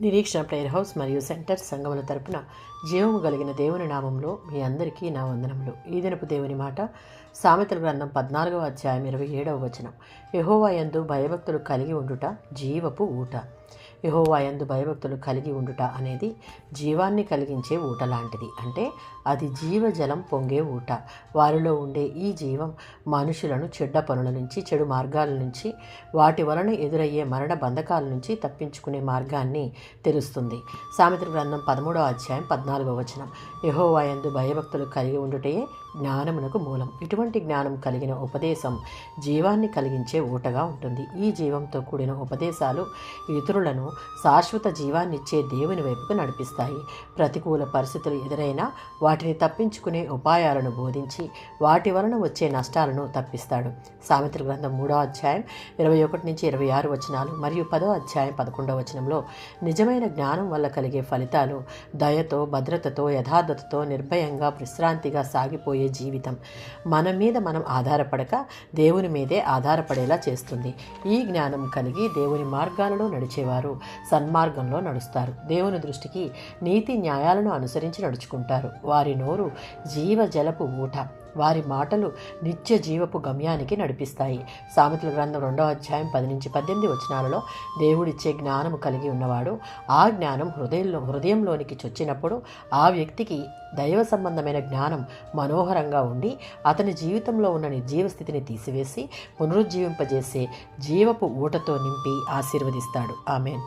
నిరీక్షణ prayer house మరియు centre సంఘముల తరపున జీవము కలిగిన దేవుని నామంలో మీ అందరికీ నా వందనములు. ఈ దినపు దేవుని మాట సామెతల గ్రంథం 14వ అధ్యాయం 27వ వచనం. యెహోవా యందు భయభక్తులు కలిగి ఉండుట జీవపు ఊట. యెహోవా యందు భయభక్తులు కలిగి ఉండుట అనేది జీవాన్ని కలిగించే ఊట లాంటిది. అంటే అది జీవజలం పొంగే ఊట. వారిలో ఉండే ఈ జీవం మనుషులను చెడ్డ పనుల నుంచి, చెడు మార్గాల నుంచి, వాటి వలన ఎదురయ్యే మరణ బంధకాల నుంచి తప్పించుకునే మార్గాన్ని తెలుస్తుంది. సామెతల గ్రంథం 13వ అధ్యాయం 14వ వచనం. యెహోవా యందు భయభక్తులు కలిగి ఉండుటయే జ్ఞానమునకు మూలం. ఇటువంటి జ్ఞానం కలిగిన ఉపదేశం జీవాన్ని కలిగించే ఊటగా ఉంటుంది. ఈ జీవంతో కూడిన ఉపదేశాలు ఇతరులను శాశ్వత జీవాన్నిచ్చే దేవుని వైపుకు నడిపిస్తాయి. ప్రతికూల పరిస్థితులు ఎదురైనా వాటిని తప్పించుకునే ఉపాయాలను బోధించి వాటి వలన వచ్చే నష్టాలను తప్పిస్తాడు. సామెతల గ్రంథం 3వ అధ్యాయం 21 నుంచి 26 వచనాలు మరియు 10వ అధ్యాయం 11వ వచనంలో నిజమైన జ్ఞానం వల్ల కలిగే ఫలితాలు దయతో, భద్రతతో, యథార్థతతో, నిర్భయంగా, విశ్రాంతిగా సాగిపోయే జీవితం. మన మీద మనం ఆధారపడక దేవుని మీదే ఆధారపడేలా చేస్తుంది. ఈ జ్ఞానం కలిగి దేవుని మార్గాలలో నడిచేవారు సన్మార్గంలో నడుస్తారు. దేవుని దృష్టికి నీతి న్యాయాలను అనుసరించి నడుచుకుంటారు. వారి నోరు జీవజలపు ఊట, వారి మాటలు నిత్య జీవపు గమ్యానికి నడిపిస్తాయి. సామెతల గ్రంథం 2వ అధ్యాయం 10 నుంచి 18 వచనాలలో దేవుడిచ్చే జ్ఞానము కలిగి ఉన్నవాడు ఆ జ్ఞానం హృదయంలోనికి చొచ్చినప్పుడు ఆ వ్యక్తికి దైవ సంబంధమైన జ్ఞానం మనోహరంగా ఉండి అతని జీవితంలో ఉన్న నిర్జీవ స్థితిని తీసివేసి పునరుజ్జీవింపజేసే జీవపు ఊటతో నింపి ఆశీర్వదిస్తాడు. ఆమేన్.